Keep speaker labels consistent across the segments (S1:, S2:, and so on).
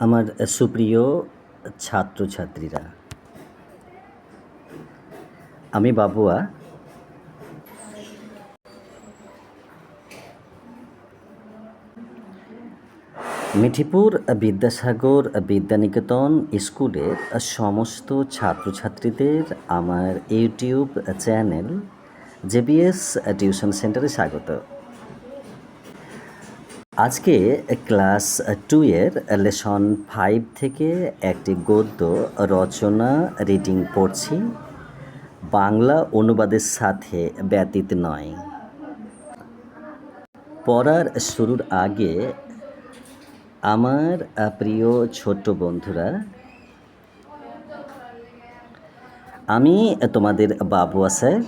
S1: আমার সুপ্রিয় ছাত্রছাত্রীরা, আমি বাবুয়া। মিঠিপুর বিদ্যাসাগর বিদ্যানিকেতন স্কুলের সমস্ত ছাত্রছাত্রীদের আমার ইউটিউব চ্যানেল জেবিএস টিউশন সেন্টারে স্বাগত। আজকে ক্লাস 2-এর লেসন 5 থেকে একটি গদ্য রচনা রিডিং পড়ছি, বাংলা অনুবাদের সাথে ব্যতীত নয়। পড়ার শুরুর আগে আমার প্রিয় ছোট্ট বন্ধুরা, আমি তোমাদের বাবুয়া স্যার।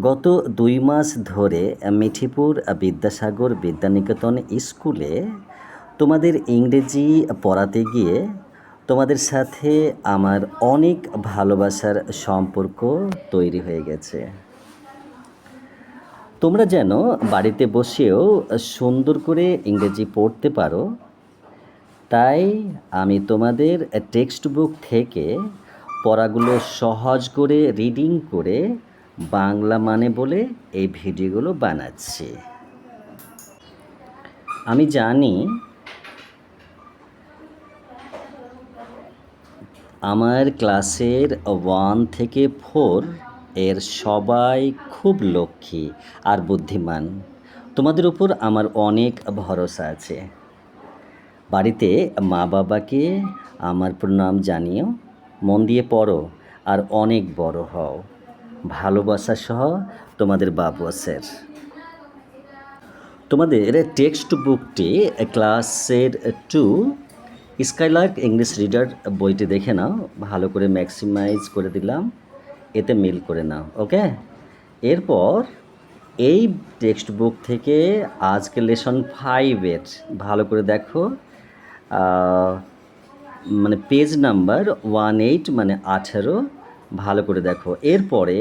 S1: গত 2 মাস ধরে মিঠিপুর বিদ্যাসাগর বিদ্যানিকেতন স্কুলে তোমাদের ইংরেজি পড়াতে গিয়ে তোমাদের সাথে আমার অনেক ভালোবাসার সম্পর্ক তৈরি হয়ে গেছে। তোমরা যেন বাড়িতে বসেও সুন্দর করে ইংরেজি পড়তে পারো, তাই আমি তোমাদের টেক্সট বুক থেকে পড়াগুলো সহজ করে রিডিং করে বাংলা মানে বলে এই ভিডিওগুলো বানাচ্ছি। আমি জানি আমার ক্লাসের 1 থেকে 4 এর সবাই খুব লক্ষ্মী আর বুদ্ধিমান। তোমাদের উপর আমার অনেক ভরসা আছে। বাড়িতে মা বাবাকে আমার প্রণাম জানিও, মন দিয়ে পড়ো আর অনেক বড় হও। ভালোবাসা সহ তোমাদের বাবুয়া স্যার। তোমাদের টেক্সট বুকটি ক্লাসের 2 স্কাইলার্ক ইংলিশ রিডার বইটি দেখে নাও, ভালো করে ম্যাক্সিমাইজ করে দিলাম, এতে মিল করে নাও। ওকে, এরপর এই টেক্সট বুক থেকে আজকে লেসন 5-এর ভালো করে দেখো, মানে পেজ নাম্বার 18 মানে 18 ভালো করে দেখো। এরপরে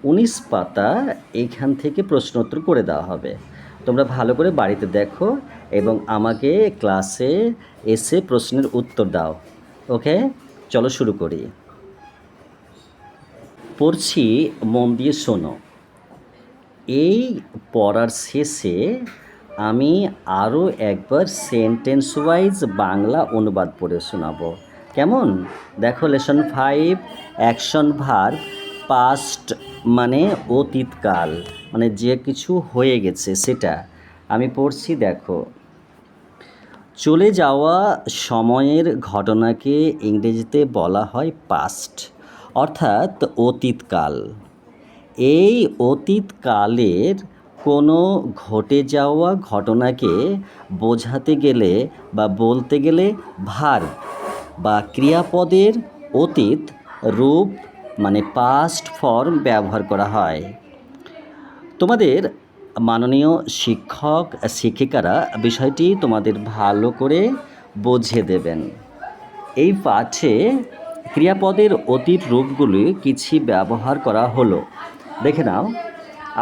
S1: 19 পাতা এইখান থেকে প্রশ্ন উত্তর করে দেওয়া হবে। তোমরা ভালো করে বাড়িতে দেখো এবং আমাকে ক্লাসে এসে প্রশ্নের উত্তর দাও। ওকে, চলো শুরু করি। পড়ছি, মন দিয়ে শোনো। এই পড়ার শেষে আমি আরও একবার সেন্টেন্স ওয়াইজ বাংলা অনুবাদ পড়ে শোনাবো, কেমন? দেখো, লেসন 5 অ্যাকশন ভার্ব পাস্ট মানে অতীতকাল, মানে যে কিছু হয়ে গেছে সেটা আমি পড়ছি। দেখো, চলে যাওয়া সময়ের ঘটনাকে ইংরেজিতে বলা হয় পাস্ট, অর্থাৎ অতীতকাল। এই অতীতকালের কোনো ঘটে যাওয়া ঘটনাকে বোঝাতে গেলে বা বলতে গেলে ভার্ব বা ক্রিয়াপদের অতীত রূপ মানে পাস্ট ফর্ম ব্যবহার করা হয়। তোমাদের মাননীয় শিক্ষক শিক্ষিকারা বিষয়টি তোমাদের ভালো করে বুঝিয়ে দেবেন। এই পাঠে ক্রিয়াপদের অতীত রূপগুলি কিছু ব্যবহার করা হলো, দেখে নাও।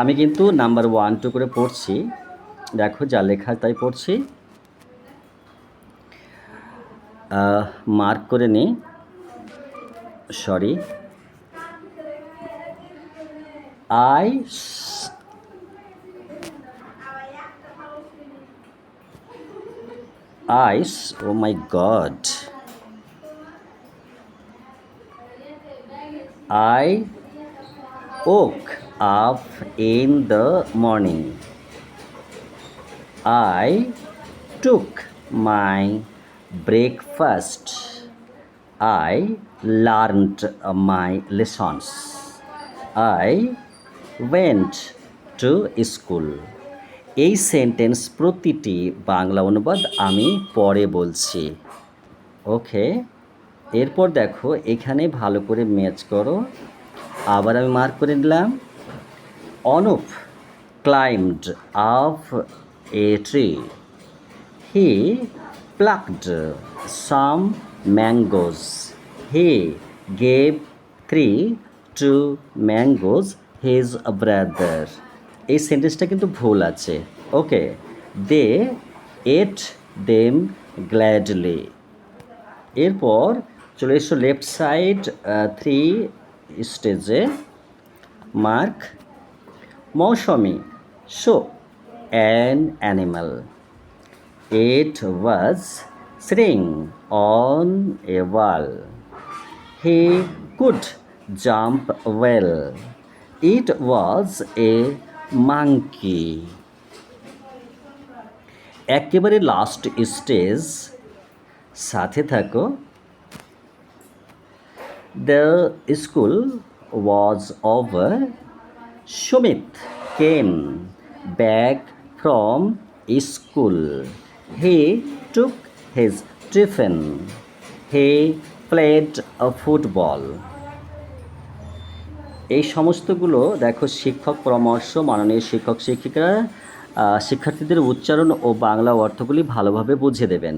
S1: আমি কিন্তু নাম্বার 1, 2 করে পড়ছি, দেখো যা লেখা তাই পড়ছি, মার্ক করে নি, sorry. Oh my God. I woke up in the morning. I took my breakfast. I learned my lessons. I went to school. এই সেন্টেন্স প্রতিটি বাংলা অনুবাদ আমি পরে বলছি। ওকে, এরপর দেখো এখানে ভালো করে ম্যাচ করো। আবার আমি মার্ক করে নিলাম। Anup climbed up a tree. He plucked some mangoes. He gave 2 mangoes his brother. এই সেন্টেন্সটা কিন্তু ভুল আছে। ওকে, they ate them gladly. এরপর চলে এসো লেফট সাইড 3 স্টেজে mark Mousumi show an animal it was sitting on a wall he could jump well it was a monkey একেবারে লাস্ট স্টেজ সাথে থাকো the school was over Sumit came back from school he took his tiffin he played football এই সমস্তগুলো দেখো শিক্ষক পরামর্শ মাননীয় শিক্ষক শিক্ষিকারা শিক্ষার্থীদের উচ্চারণ ও বাংলা অর্থগুলি ভালোভাবে বুঝিয়ে দেবেন।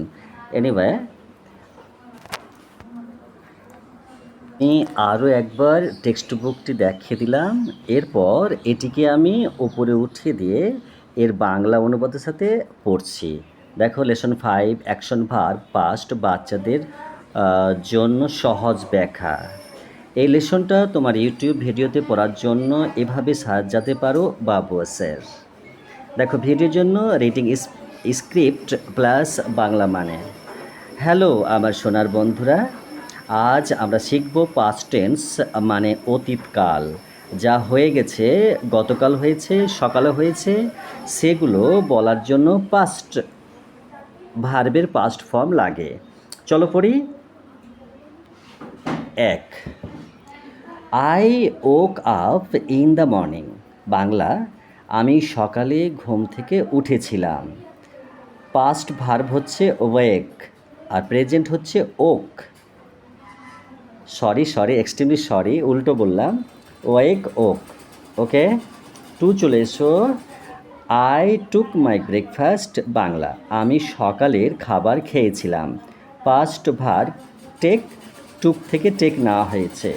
S1: এনিওয়ে আমি আরও একবার টেক্সট বুকটি দেখিয়ে দিলাম, এরপর এটিকে আমি উপরে উঠিয়ে দিয়ে এর বাংলা অনুবাদের সাথে পড়ছি। দেখো লেসন 5 অ্যাকশন ভার্ব পাস্ট বাচ্চাদের জন্য সহজ ব্যাখ্যা। এই লেসনটা তোমার ইউটিউব ভিডিওতে পড়ার জন্য এভাবে সাজাতে পারো বাবু স্যার। দেখো ভিডিওর জন্য রিডিং স্ক্রিপ্ট প্লাস বাংলা মানে। হ্যালো আমার সোনার বন্ধুরা, আজ আমরা শিখব পাস্ট টেন্স মানে অতীতকাল। যা হয়ে গেছে, গতকাল হয়েছে, সকালে হয়েছে, সেগুলো বলার জন্য পাস্ট ভার্বের পাস্ট ফর্ম লাগে। চলো পড়ি। 1 I woke up in the morning. Bangla আমি সকালে ঘুম থেকে উঠেছিলাম। পাস্ট ভার্ব হচ্ছে ওয়েক আর প্রেজেন্ট হচ্ছে ওক। সরি এক্সট্রিমলি সরি, উল্টো বললাম, ওয়েক ওক। ওকে 2 চলে এসো। I took my breakfast. Bangla আমি সকালের খাবার খেয়েছিলাম। পাস্ট ভার্ব টেক, টুক থেকে টেক নেওয়া হয়েছে,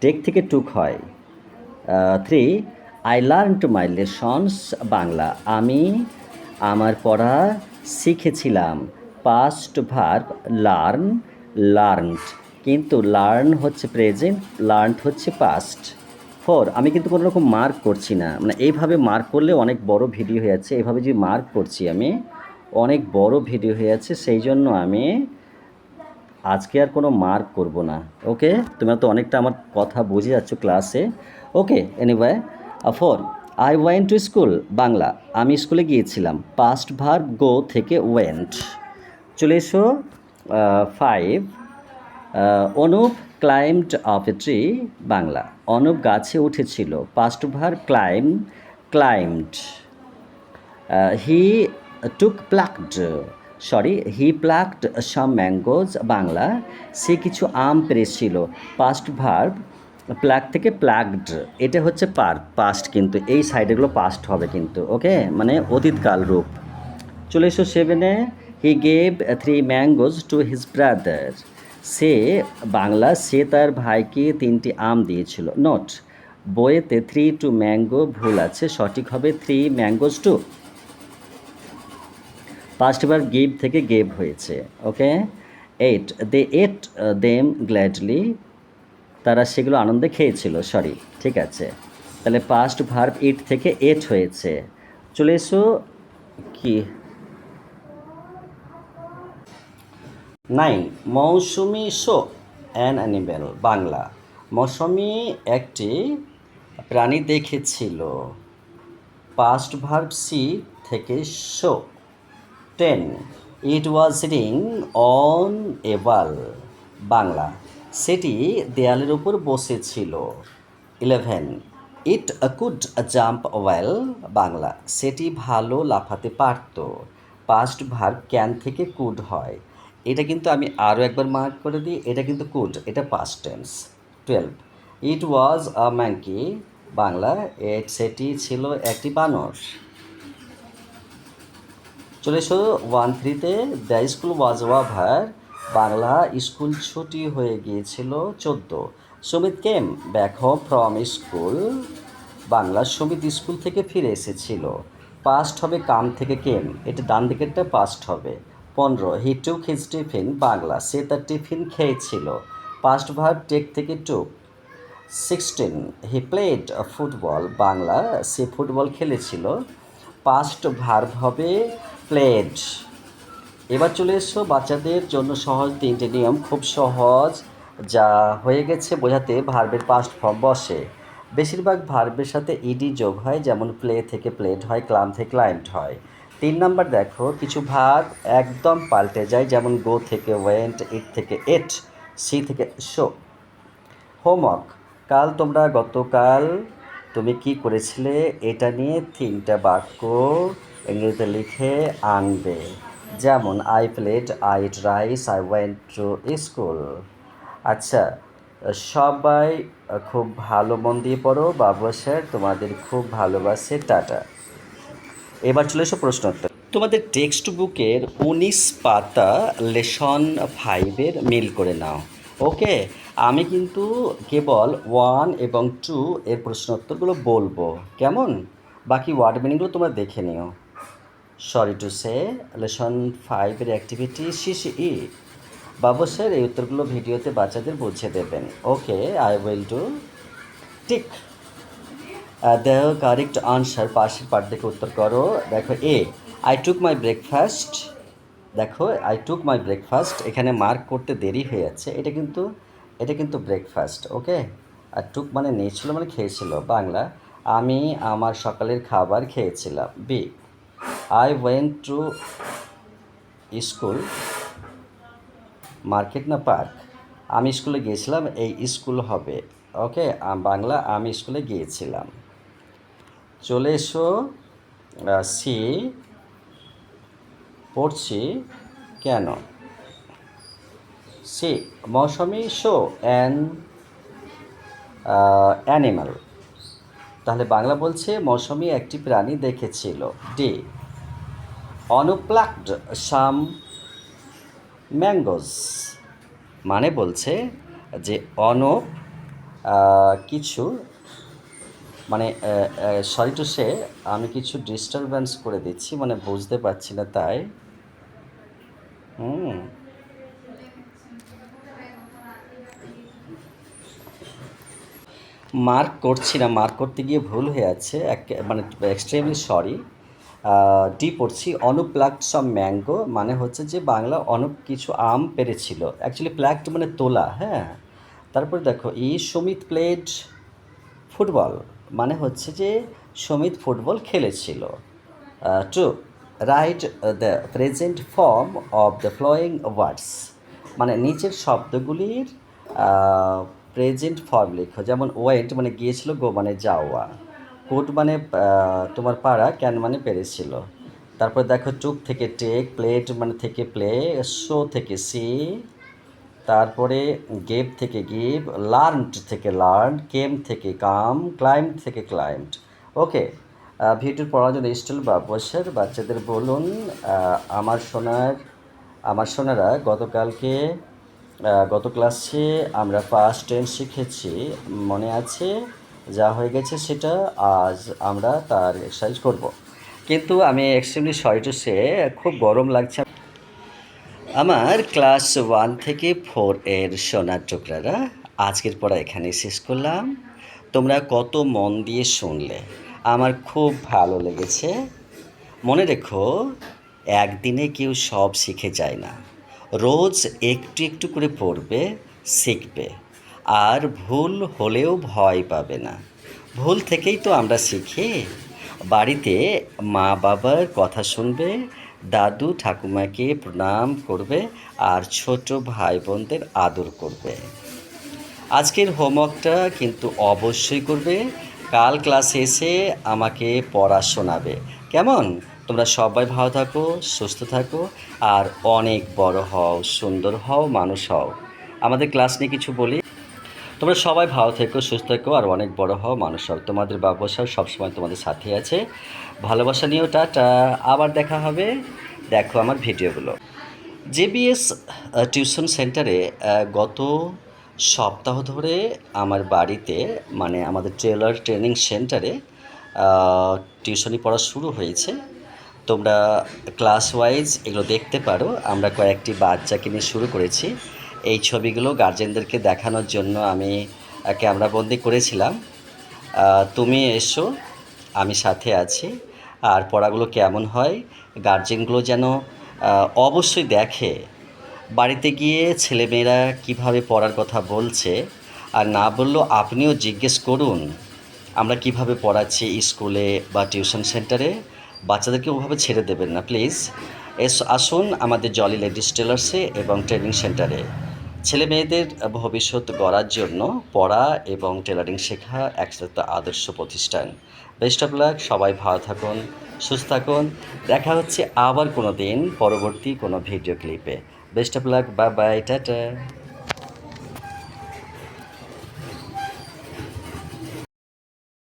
S1: টেক থেকে টুক হয়। 3 I learn to my lessons. Bangla আমি আমার পড়া শিখেছিলাম। পাস্ট ভার্ব লার্ন, লার্নড, কিন্তু লার্ন হচ্ছে প্রেজেন্ট, লার্নড হচ্ছে পাস্ট। 4 আমি কিন্তু কোনো রকম মার্ক করছি না, মানে এইভাবে মার্ক করলে অনেক বড় ভিডিও হয়ে যাচ্ছে। এইভাবে যদি মার্ক করছি আমি অনেক বড় ভিডিও হয়ে যাচ্ছে, সেই জন্য আমি আজকে আর কোনো মার্ক করব না। ওকে, তোমরা তো অনেকটা আমার কথা বুঝে যাচ্ছ ক্লাসে। ওকে anyway 4 I went to school. Bangla আমি স্কুলে গিয়েছিলাম। পাস্ট ভার্ব গো থেকে ওয়েন্ট। চলে এসো 5 Anup climbed up a tree. Bangla Anup গাছে উঠেছিল। Past verb climb, climbed. He took plucked, he plucked some mangoes. Bangla সে কিছু আম পেরেছিল। পাস্ট ভার্ব প্লাক থেকে প্লাকড, এটা হচ্ছে পাস্ট, কিন্তু এই সাইডেগুলো পাস্ট হবে কিন্তু। ওকে, মানে অতীতকাল রূপ। চলে এসো 7 he gave 3 mangoes to his brother. সে বাংলা সে তার ভাইকে 3টি আম দিয়েছিল। নোট বইয়েতে 3 টু ম্যাঙ্গো ভুল আছে, সঠিক হবে 3 mangoes two. Past verb give থেকে গেভ হয়েছে। Okay 8 they ate them gladly. তারা সেগুলো আনন্দে খেয়েছিল। ঠিক আছে, তাহলে পাস্ট ভার্ব ইট থেকে এট হয়েছে। চলে এসো কি 9 Mousumi show an animal. Bangla Mousumi একটি প্রাণী দেখেছিল। পাস্ট ভার্ব সি থেকে show. 10 it was sitting on a wall. Bangla সেটি দেয়ালের উপর বসেছিল। 11 it could jump well. Bangla সেটি ভালো লাফাতে পারত। পাস্ট ভার্ব ক্যান থেকে কুড হয়। এটা কিন্তু আমি আরও একবার মার্ক করে দিই, এটা কিন্তু কুড, এটা past tense. 12 it was a monkey. Bangla সেটি ছিল একটি বানর। চলে এসো 1-3-তে the school was over. Bangla school ছুটি হয়ে গিয়েছিল। 14 Sumit came back home from school. Bangla Sumit school থেকে ফিরে এসেছিল। পাস্ট হবে কাম থেকে কেম, এটা ডান দিকেরটা পাস্ট হবে। 15 হি টুক হিজ টিফিন বাংলা সে তার টিফিন খেয়েছিল পাস্ট ভার্ব টেক থেকে টুক 16 হি প্লেড ফুটবল বাংলা সে ফুটবল খেলেছিল পাস্ট ভার্ব হবে প্লেড। এবার চলে এসো বাচ্চাদের জন্য সহজ 3টে নিয়ম, খুব সহজ, যা হয়ে গেছে বোঝাতে ভার্বের পাস্ট ফর্ম বসে। বেশিরভাগ ভার্বের সাথে ইডি যোগ হয়, যেমন প্লে থেকে প্লেড হয়, ক্লাম থেকে ক্লাইম্বড হয়। 3 নাম্বার দেখো, কিছু ভার্ব একদম পাল্টে যায়, যেমন গো থেকে ওয়েন্ট, ইট থেকে এট, সি থেকে শো। হোমওয়ার্ক, গতকাল তুমি কি করেছিলে এটা নিয়ে 3টা বাক্য ইংরেজিতে লিখে আনবে, যেমন I played, I eat rice, I went to school. আচ্ছা, সবাই খুব ভালো মন দিয়ে পড়ো। বাবু স্যার তোমাদের খুব ভালোবাসে, টাটা। এবার চলে এসো প্রশ্নোত্তর। তোমাদের টেক্সট বুকের 19 পাতা লেসন 5-এর মিল করে নাও। ওকে, আমি কিন্তু কেবল 1 এবং 2 এর প্রশ্নোত্তরগুলো বলবো, কেমন? বাকি ওয়ার্ড মিনিংগুলো তোমরা দেখে নিও। সরি টু সে, লেসন 5-এর অ্যাক্টিভিটি সিসিই। বাবু স্যার এই উত্তরগুলো ভিডিওতে বাচ্চাদের বুঝিয়ে দেবেন। Okay, I will do. Tick the correct answer, পাশের পার্ট দেখে উত্তর করো। দেখো A, I took my breakfast. দেখো আই টুক মাই ব্রেকফাস্ট, এখানে মার্ক করতে দেরি হয়ে যাচ্ছে, এটা কিন্তু ব্রেকফাস্ট। ওকে, আর টুক মানে নিয়েছিল মানে খেয়েছিল বাংলা, আমি আমার সকালের খাবার খেয়েছিলাম। B, I went to school, market না পার্ক, আমি স্কুলে গিয়েছিলাম, এই স্কুল হবে। ওকে, বাংলা আমি স্কুলে গিয়েছিলাম। চলে এসো সি, পড়ছি কেন। C, Mousumi show an animal, তাহলে বাংলা বলছে মৌসুমি একটি প্রাণী দেখেছিল। ডি, অনুপ্লাকড সাম ম্যাঙ্গোস, মানে বলছে যে অনুপ কিছু, মানে সরি টু সে, আমি কিছু ডিস্টারবেন্স করে দিচ্ছি, মানে বুঝতে পারছি না তাই। মার্ক করছি না, মার্ক করতে গিয়ে ভুল হয়ে আছে, মানে এক্সট্রিমলি সরি। ডি পড়ছি, অনুপ প্লাকড সাম ম্যাঙ্গো, মানে হচ্ছে যে বাংলা অনুপ কিছু আম পেরেছিল, অ্যাকচুয়ালি প্লাকড মানে তোলা। হ্যাঁ, তারপরে দেখো সুমিত প্লেড ফুটবল, মানে হচ্ছে যে সুমিত ফুটবল খেলেছিল। Two, write the present form of the following words, মানে নিচের শব্দগুলির প্রেজেন্ট ফর্ম লেখো, যেমন ওয়েন্ট মানে গিয়েছিল, গো মানে যাওয়া, কোড মানে তোমার পাড়া, ক্যান মানে পেরেছিল। তারপর দেখো টুক থেকে টেক, প্লেট মানে থেকে প্লে, শো থেকে সি, তারপরে গেভ থেকে গিভ, লার্নড থেকে লার্ন, কেম থেকে কাম, ক্লাইম্ব থেকে ক্লাইম্বড। ওকে, ভিডিওর পড়ার জন্য স্টিল বা বসের বাচ্চাদের বলুন, আমার সোনারা গত ক্লাসে আমরা পাস্ট টেন্স শিখেছি, মনে আছে? যা হয়ে গেছে সেটা আজ আমরা তার এক্সারসাইজ করব। কিন্তু আমি এক্সট্রিমলি সরি টু সে, খুব গরম লাগছে। আমার ক্লাস 1 থেকে 4 এর সোনার টুকরারা, আজকের পড়া এখানেই শেষ করলাম। তোমরা কত মন দিয়ে শুনলে, আমার খুব ভালো লেগেছে। মনে রেখো, একদিনে কেউ সব শিখে যায় না, রোজ একটু একটু করে পড়বে, শিখবে, আর ভুল হলেও ভয় পাবে না। ভুল থেকেই তো আমরা শিখি। বাড়িতে মা বাবার কথা শুনবে, দাদু ঠাকুমাকে প্রণাম করবে, আর ছোট ভাই বোনদের আদর করবে। আজকের হোমওয়ার্কটা কিন্তু অবশ্যই করবে, কাল ক্লাসে এসে আমাকে পড়া শোনাবে, কেমন? তোমরা সবাই ভালো থাকো, সুস্থ থাকো, আর অনেক বড় হও, সুন্দর হও, মানুষ হও। আমাদের ক্লাস নিয়ে কিছু বলি, তোমরা সবাই ভালো থেকো, সুস্থ থেকো, আর অনেক বড় হও, মানুষ হও। তোমাদের বাবা স্যার সবসময় তোমাদের সাথে আছে। ভালোবাসা নিয়েও টাটা, আবার দেখা হবে। দেখো আমার ভিডিওগুলো। জেবিএস টিউশন সেন্টারে গত সপ্তাহ ধরে আমার বাড়িতে, মানে আমাদের ট্রেনিং সেন্টারে টিউশনি পড়া শুরু হয়েছে। তোমরা ক্লাস ওয়াইজ এগুলো দেখতে পারো। আমরা কয়েকটি বাচ্চাকে নিয়ে শুরু করেছি। এই ছবিগুলো গার্জেনদেরকে দেখানোর জন্য আমি ক্যামেরাবন্দি করেছিলাম। তুমি এসো, আমি সাথে আছি। আর পড়াগুলো কেমন হয় গার্জেনগুলো যেন অবশ্যই দেখে। বাড়িতে গিয়ে ছেলেমেয়েরা কীভাবে পড়ার কথা বলছে, আর না বললেও আপনিও জিজ্ঞেস করুন আমরা কিভাবে পড়াচ্ছি স্কুলে বা টিউশন সেন্টারে। বাচ্চাদেরকে ওভাবে ছেড়ে দেবেন না প্লিজ। আসুন আমাদের জলি লেডিস টেলার্সে এবং ট্রেনিং সেন্টারে। ছেলে মেয়েদের ভবিষ্যৎ গড়ার জন্য পড়া এবং টেলারিং শেখা একসাথে আদর্শ প্রতিষ্ঠান। বেস্ট অফ লাক, সবাই ভালো থাকুন, সুস্থ থাকুন। দেখা হচ্ছে আবার কোনো দিন পরবর্তী কোনো ভিডিও ক্লিপে। Best of luck, bye bye, tata.